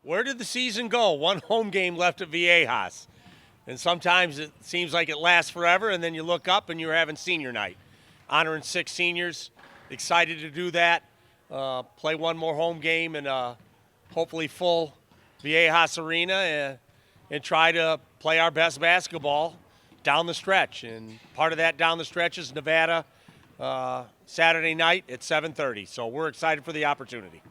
Where did the season go? One home game left at Viejas. And sometimes it seems like it lasts forever, and then you look up and you're having senior night. Honoring 6 seniors. Excited to do that. Play one more home game in hopefully full Viejas Arena and try to play our best basketball down the stretch. And part of that down the stretch is Nevada Saturday night at 7:30. So we're excited for the opportunity.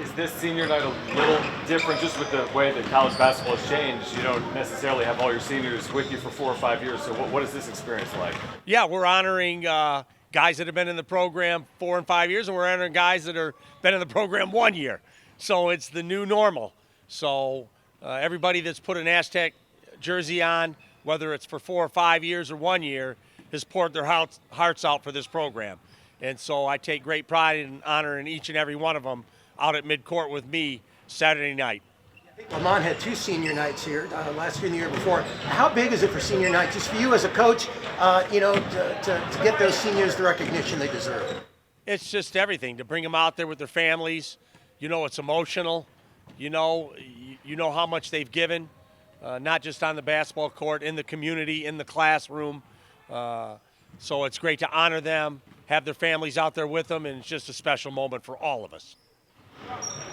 Is this senior night a little different just with the way that college basketball has changed? You don't necessarily have all your seniors with you for 4 or 5 years. So what is this experience like? Yeah, we're honoring guys that have been in the program 4 and 5 years, and we're honoring guys that are been in the program 1 year. So it's the new normal. So everybody that's put an Aztec jersey on, whether it's for 4 or 5 years or 1 year, has poured their hearts out for this program. And so I take great pride in honoring each and every one of them out at midcourt with me Saturday night. I think Lamont had 2 senior nights here, last year and the year before. How big is it for senior night, just for you as a coach, to get those seniors the recognition they deserve? It's just everything, to bring them out there with their families. You know, it's emotional. You know how much they've given, not just on the basketball court, in the community, in the classroom. So it's great to honor them, have their families out there with them, and it's just a special moment for all of us.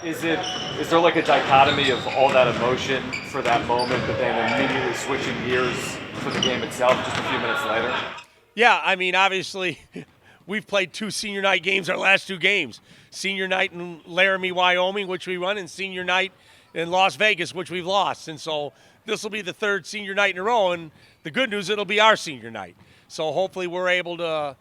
Is there like a dichotomy of all that emotion for that moment, but then immediately switching gears for the game itself just a few minutes later? Yeah, I mean, obviously, we've played 2 senior night games our last 2 games. Senior night in Laramie, Wyoming, which we won, and senior night in Las Vegas, which we've lost. And so this will be the 3rd senior night in a row, and the good news, it'll be our senior night. So hopefully we're able to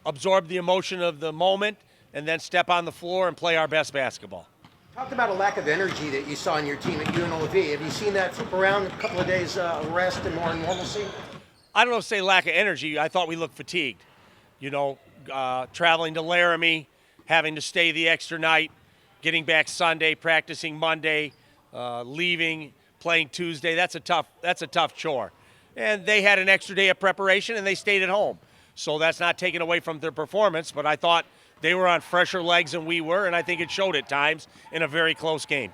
absorb the emotion of the moment and then step on the floor and play our best basketball. Talked about a lack of energy that you saw in your team at UNLV. Have you seen that flip around, a couple of days rest and more normalcy? I don't know if say lack of energy. I thought we looked fatigued. You know, traveling to Laramie, having to stay the extra night, getting back Sunday, practicing Monday, leaving, playing Tuesday. That's a tough chore. And they had an extra day of preparation and they stayed at home. So that's not taken away from their performance, but I thought they were on fresher legs than we were, and I think it showed at times in a very close game.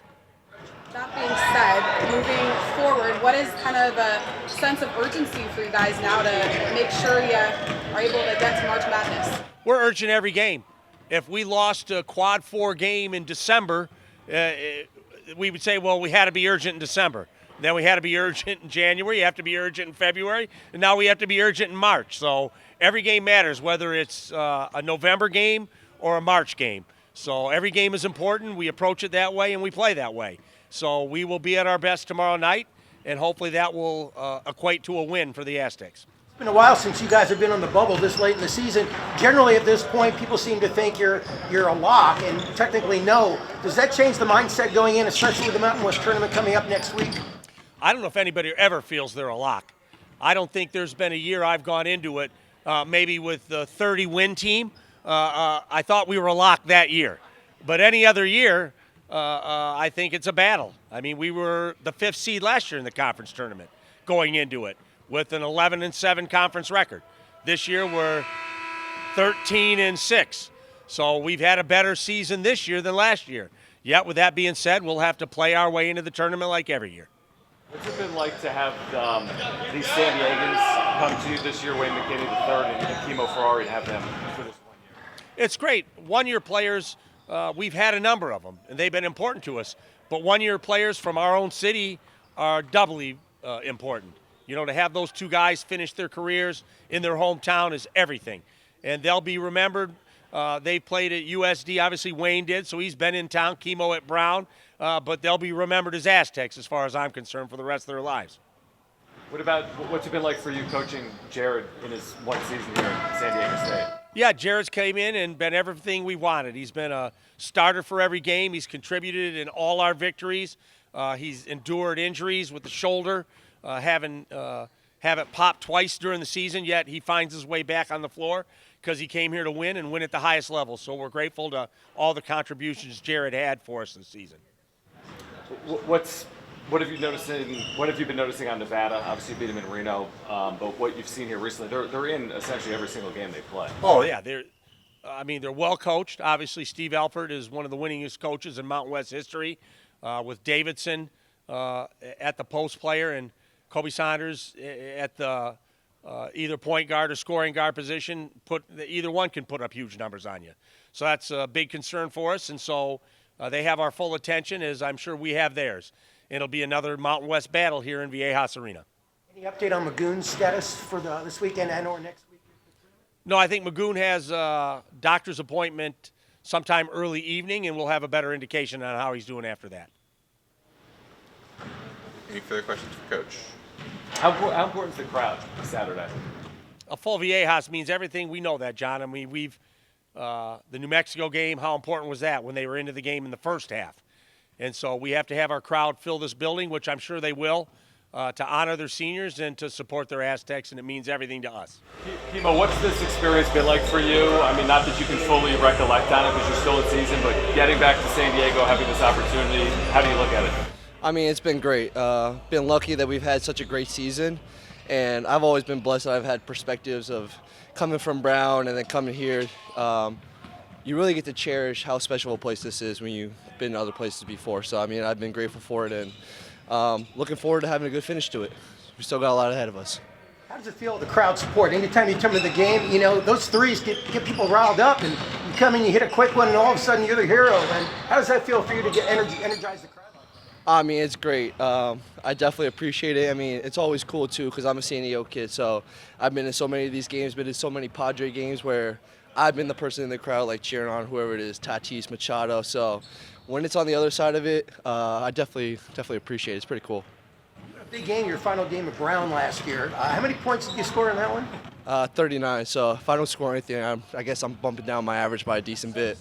That being said, moving forward, what is kind of the sense of urgency for you guys now to make sure you are able to get to March Madness? We're urgent every game. If we lost a quad 4 game in December, we would say, well, we had to be urgent in December. Then we had to be urgent in January, you have to be urgent in February, and now we have to be urgent in March. So every game matters, whether it's a November game or a March game. So every game is important. We approach it that way, and we play that way. So we will be at our best tomorrow night, and hopefully that will equate to a win for the Aztecs. It's been a while since you guys have been on the bubble this late in the season. Generally at this point, people seem to think you're a lock, and technically no. Does that change the mindset going in, especially with the Mountain West tournament coming up next week? I don't know if anybody ever feels they're a lock. I don't think there's been a year I've gone into it, maybe with the 30-win team. I thought we were a lock that year. But any other year, I think it's a battle. I mean, we were the 5th seed last year in the conference tournament going into it with an 11-7 conference record. This year we're 13-6. So we've had a better season this year than last year. Yet, with that being said, we'll have to play our way into the tournament like every year. What's it been like to have these San Diegans come to you this year, Wayne McKinney III and Kimo Ferrari, and have them for this 1 year? It's great. 1-year players, we've had a number of them, and they've been important to us. But 1-year players from our own city are doubly important. You know, to have those 2 guys finish their careers in their hometown is everything. And they'll be remembered. They played at USD. Obviously, Wayne did, so he's been in town. Kimo at Brown. But they'll be remembered as Aztecs as far as I'm concerned for the rest of their lives. What's it been like for you coaching Jared in his 1 season here at San Diego State? Yeah, Jared's came in and been everything we wanted. He's been a starter for every game. He's contributed in all our victories. He's endured injuries with the shoulder, have it pop twice during the season, yet he finds his way back on the floor because he came here to win and win at the highest level. So we're grateful to all the contributions Jared had for us this season. What have you been noticing on Nevada? Obviously, you beat them in Reno, but what you've seen here recently, they're in essentially every single game they play. Oh yeah, I mean, they're well coached. Obviously, Steve Alford is one of the winningest coaches in Mountain West history, with Davidson at the post player and Kobe Saunders at the either point guard or scoring guard position. Either one can put up huge numbers on you. So that's a big concern for us. And so they have our full attention, as I'm sure we have theirs. It'll be another Mountain West battle here in Viejas Arena. Any update on Magoon's status for this weekend and or next week? No, I think Magoon has a doctor's appointment sometime early evening, and we'll have a better indication on how he's doing after that. Any further questions for Coach? How important is the crowd Saturday? A full Viejas means everything. We know that, John. I mean, the New Mexico game, how important was that when they were into the game in the first half? And so we have to have our crowd fill this building, which I'm sure they will, to honor their seniors and to support their Aztecs, and it means everything to us. Kimo, what's this experience been like for you? I mean, not that you can fully recollect on it because you're still in season, but getting back to San Diego, having this opportunity, how do you look at it? I mean, it's been great. Been lucky that we've had such a great season, and I've always been blessed that I've had perspectives of coming from Brown and then coming here. You really get to cherish how special a place this is when you've been in other places before. So, I mean, I've been grateful for it, and looking forward to having a good finish to it. We still got a lot ahead of us. How does it feel, the crowd support? Anytime you come to the game, you know, those threes get people riled up, and you come in, you hit a quick one, and all of a sudden you're the hero. And how does that feel for you to get energize the crowd? I mean, it's great. I definitely appreciate it. I mean, it's always cool, too, because I'm a San Diego kid. So I've been in so many of these games, been in so many Padre games where I've been the person in the crowd, like, cheering on whoever it is, Tatis, Machado. So when it's on the other side of it, I definitely appreciate it. It's pretty cool. Big game, your final game at Brown last year. How many points did you score in that one? 39. So if I don't score anything, I guess I'm bumping down my average by a decent bit.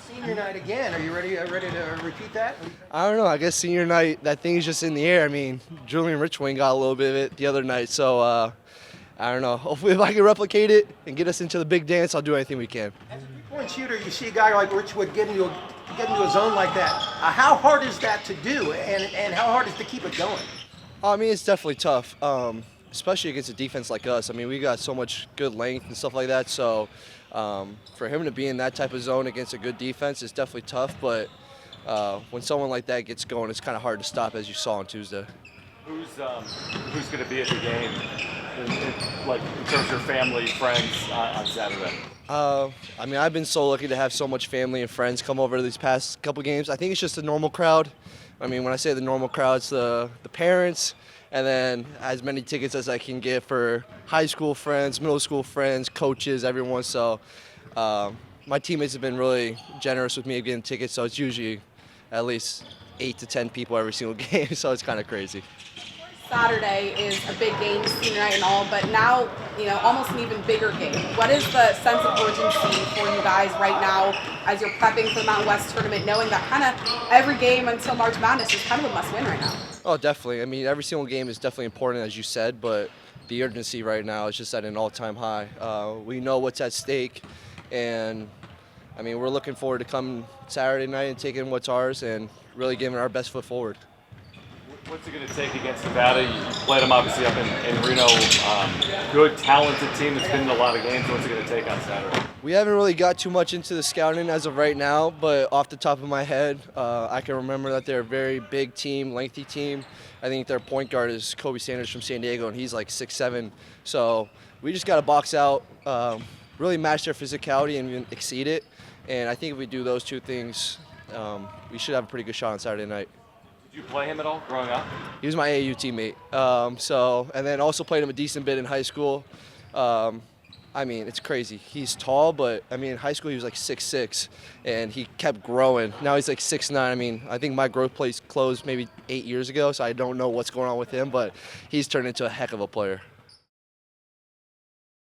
Senior night again. Are you ready to repeat that? I don't know. I guess senior night, that thing is just in the air. I mean, Julian Richwing got a little bit of it the other night. So I don't know. Hopefully, if I can replicate it and get us into the big dance, I'll do anything we can. As a three-point shooter, you see a guy like Richwood get into a zone like that. How hard is that to do, and how hard is to keep it going? I mean, it's definitely tough, especially against a defense like us. I mean, we got so much good length and stuff like that. So for him to be in that type of zone against a good defense is definitely tough. But when someone like that gets going, it's kind of hard to stop, as you saw on Tuesday. Who's going to be at the game, in terms of your family, friends on Saturday? I mean, I've been so lucky to have so much family and friends come over to these past couple games. I think it's just the normal crowd. I mean, when I say the normal crowd, it's the parents, and then as many tickets as I can get for high school friends, middle school friends, coaches, everyone. So my teammates have been really generous with me getting tickets, so it's usually at least 8 to 10 people every single game, so it's kind of crazy. Saturday is a big game, senior night and all, but now, almost an even bigger game. What is the sense of urgency for you guys right now as you're prepping for the Mountain West tournament, knowing that kind of every game until March Madness is kind of a must-win right now? Oh, definitely. I mean, every single game is definitely important, as you said, but the urgency right now is just at an all-time high. We know what's at stake, and, I mean, we're looking forward to coming Saturday night and taking what's ours and really giving our best foot forward. What's it going to take against Nevada? You played them obviously up in Reno. Good, talented team that's been in a lot of games. What's it going to take on Saturday? We haven't really got too much into the scouting as of right now, but off the top of my head, I can remember that they're a very big team, lengthy team. I think their point guard is Kobe Sanders from San Diego, and he's like 6'7". So we just got to box out, really match their physicality and exceed it. And I think if we do those two things, we should have a pretty good shot on Saturday night. Did you play him at all growing up? He was my AAU teammate. And then also played him a decent bit in high school. I mean, it's crazy. He's tall, but I mean, in high school he was like 6'6", and he kept growing. Now he's like 6'9". I mean, I think my growth place closed maybe 8 years ago, so I don't know what's going on with him, but he's turned into a heck of a player.